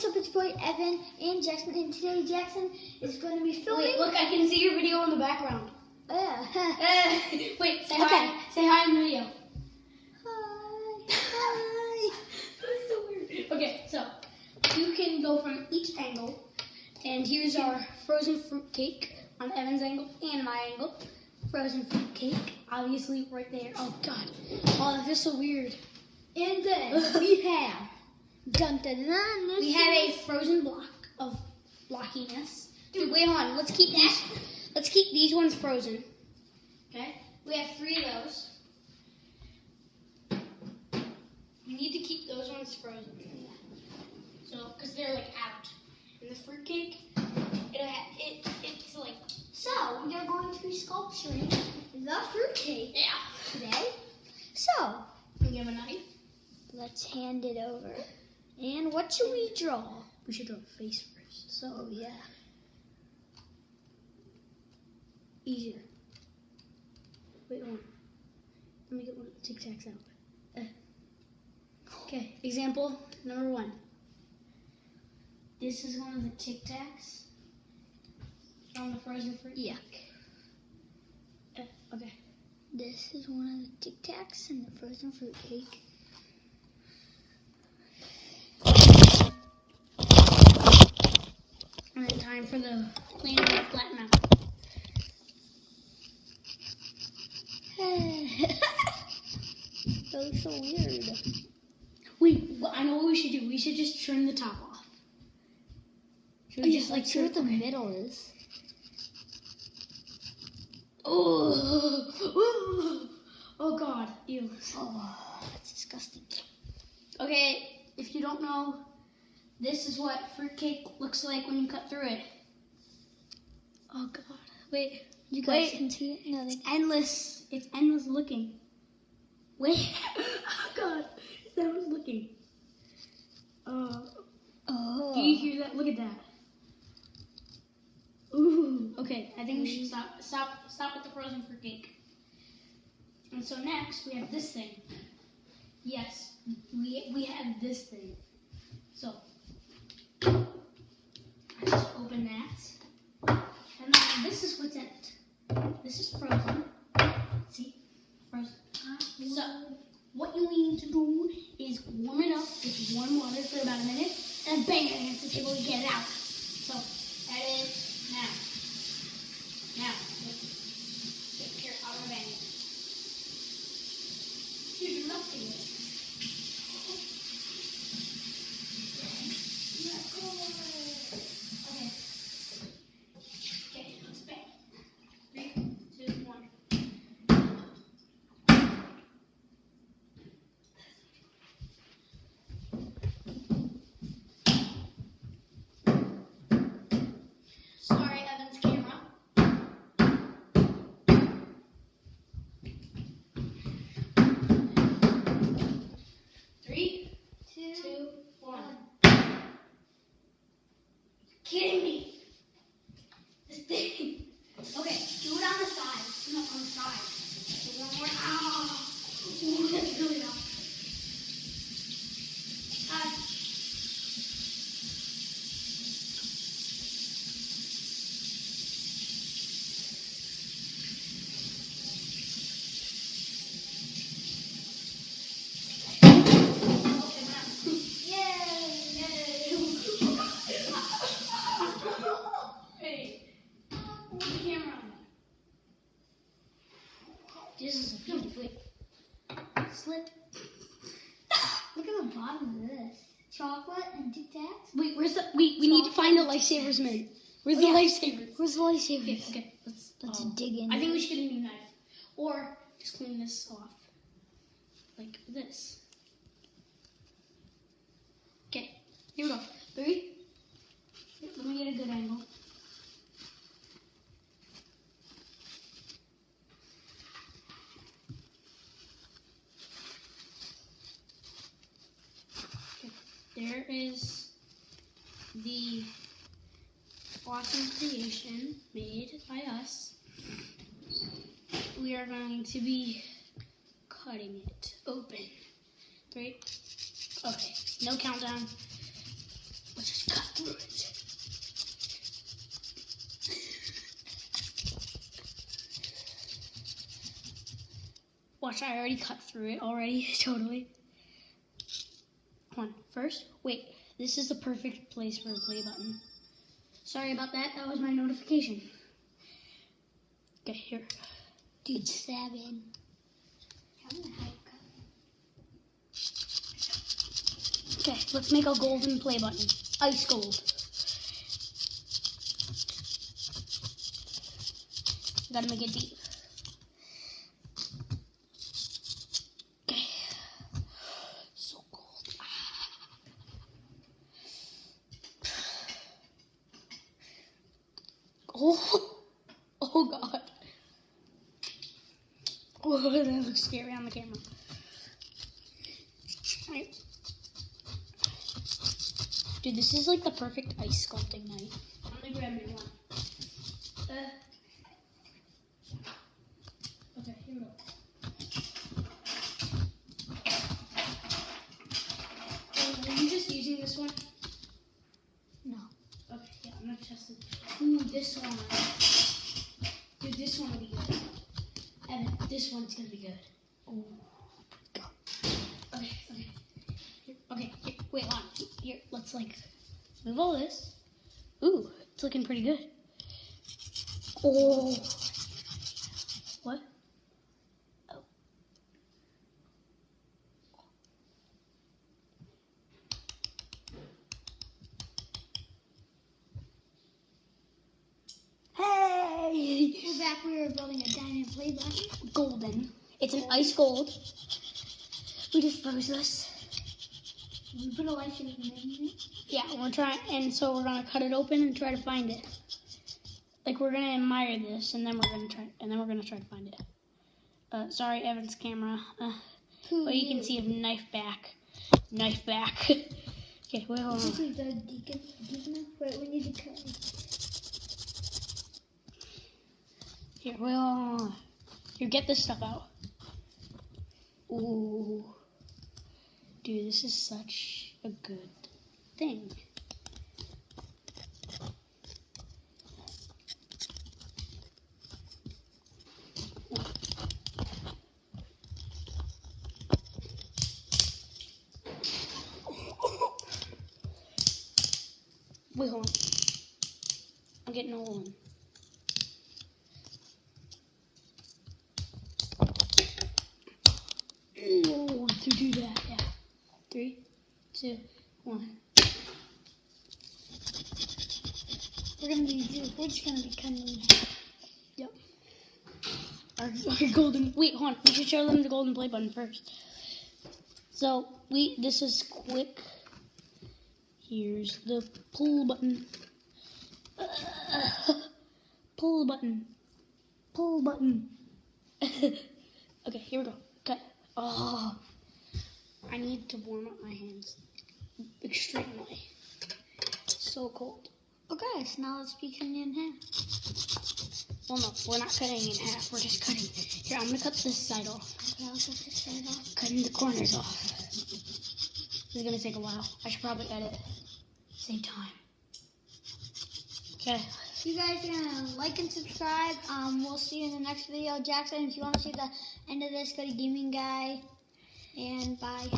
what's up? It's your boy Evan and Jackson, and today Jackson is going to be filming. Wait, look, I can see your video in the background. Wait, say hi. Say hi in the video. Hi. That's so weird. Okay, so you can go from each angle, and here's our frozen fruit cake on Evan's angle and my angle. Frozen fruit cake, obviously right there. Oh God, oh this is so weird. And then we have We have a frozen block of blockiness. Dude, wait, hold on. Let's keep these. Let's keep these ones frozen. Okay. We have 3 of those. We need to keep those ones frozen. So, because they're like out. And the fruit cake, it's like. So we are going to be sculpturing the fruit cake today. So We have a knife. let's hand it over. And what should we draw? We should draw a face first. So Oh yeah. easier. Wait, hold on. Let me get one of the Tic Tacs out. Okay, example number 1. This is one of the Tic Tacs from the frozen fruit. Yeah. Okay. This is one of the Tic Tacs and the frozen fruit cake. And then time for the plain and flat mouth. That looks so weird. Wait, well, I know what we should do. We should just trim the top off. Should we just like see what the okay. middle is? Oh God, ew. Oh, that's disgusting. Okay, if you don't know, this is what fruitcake looks like when you cut through it. Oh God, wait. You guys can see it? No, they It's endless. It's endless looking. Wait. Oh God, it's endless looking. Oh. Do you hear that? Look at that. Ooh. Okay, I think we should stop with the frozen fruitcake. And so next we have this thing. Yes, we have this thing. So I just open that, and then this is what's in it. This is frozen. See, frozen. So what you need to do is warm it up with warm water for about a minute, and bang it against the table to get it out. So that is now. Take care out of bang it. Dude, you're not seeing it. Okay, let's bang. 3, 2, 1. Sorry, Evan's camera. Three, two, 1. Kidding me? This thing. Okay, do it on the side. No, on the side. Do one more. Ah. Ooh, that's really loud. This is a beautiful slip. Look at the bottom of this. Chocolate and Tic Tacs. Wait, where's the? We need to find the lifesavers, man. Where's the lifesavers? Where's the lightsabers? Okay. Let's dig in. I think we should get a new knife, or just clean this off, like this. Okay, here we go. 3. Let me get a good angle. There is the awesome creation made by us. We are going to be cutting it open. 3. Okay, no countdown. Let's just cut through it. Watch, I already cut through it already, totally. Come on, first, wait, this is the perfect place for a play button. Sorry about that, that was my notification. Okay, here. Dude, 7. Okay, let's make a golden play button. Ice gold. Gotta make it deep. Okay. So cold. Oh, oh God. Oh, that looks scary on the camera. Alright. Dude, this is like the perfect ice sculpting night. I'm gonna grab me one. Okay, here we go. Are you just using this one? No. Okay, yeah, I'm gonna test it. Ooh, this one. Dude, this one will be good. Evan, this one's gonna be good. Ooh. Okay, okay. Here, okay, here, wait, hold on. Here, let's like move all this. Ooh, it's looking pretty good. Oh. What? Oh. Hey! We're back. We were building a diamond play button. Golden. It's an ice gold. We just froze this. We put a light in it. Yeah, we're trying, and so we're gonna cut it open and try to find it. Like we're gonna admire this, and then we're gonna try to find it. Sorry, Evan's camera. But you can see a knife back. Knife back. Okay, wait, hold on. Wait, we need to cut it. Here, wait, hold on. Here, get this stuff out. Ooh. Dude, this is such a good thing. Wait, hold on. I'm getting a hole in. Oh, to do that, yeah. 3, 2, 1. We're just gonna be cutting it. Yep. Our golden. Wait, hold on. We should show them the golden play button first. So this is quick. Here's the pull button. Pull button. Pull button. Okay, here we go. Cut. Oh, I need to warm up my hands extremely. It's so cold. Okay, so now let's be cutting it in half. Well, no, we're not cutting in half. We're just cutting. Here, I'm gonna cut this side off. Okay, I'll cut this side off. Cutting the corners off. This is gonna take a while. I should probably edit. Save time. Okay. You guys are gonna like and subscribe. We'll see you in the next video. Jackson, if you want to see the end of this, go to Gaming Guy. And bye.